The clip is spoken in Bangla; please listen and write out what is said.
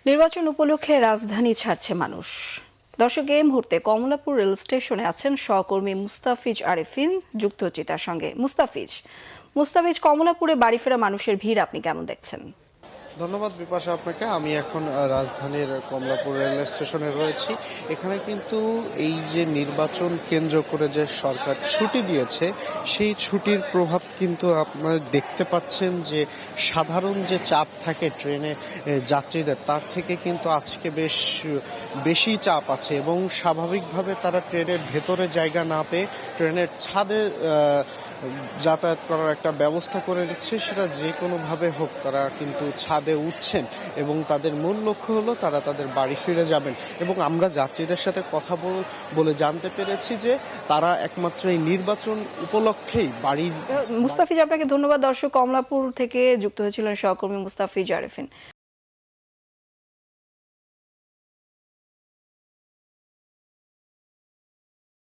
নির্বাচন উপলক্ষে রাজধানী ছাড়ছে মানুষ। দর্শক, এই মুহূর্তে কমলাপুর রেল স্টেশনে আছেন সহকর্মী মুস্তাফিজ আরেফিন, যুক্ত হচ্ছে তার সঙ্গে। মুস্তাফিজ, কমলাপুরে বাড়ি ফেরা মানুষের ভিড় আপনি কেমন দেখছেন? ধন্যবাদ বিপাশা আপনাকে। আমি এখন রাজধানীর কমলাপুর রেল স্টেশনে রয়েছি। এখানে কিন্তু এই যে নির্বাচন কেন্দ্র করে যে সরকার ছুটি দিয়েছে, সেই ছুটির প্রভাব কিন্তু আপনারা দেখতে পাচ্ছেন যে সাধারণ যে চাপ থাকে ট্রেনে যাত্রীদের, তার থেকে কিন্তু আজকে বেশি চাপ আছে এবং স্বাভাবিকভাবে তারা ট্রেনের ভেতরে জায়গা না পেয়ে ট্রেনের ছাদে যাতায়াত করার একটা ব্যবস্থা করে নিচ্ছে। সেটা যে কোনোভাবে হোক তারা কিন্তু ছাদে উঠছেন এবং তাদের মূল লক্ষ্য হলো তারা তাদের বাড়ি ফিরে যাবেন। এবং আমরা যাত্রীদের সাথে কথা বলে জানতে পেরেছি যে তারা একমাত্র এই নির্বাচন উপলক্ষেই বাড়ি। মুস্তাফিজ, আপনাকে ধন্যবাদ। দর্শক, কমলাপুর থেকে যুক্ত হয়েছিলেন সহকর্মী মুস্তাফিজ আরেফিন।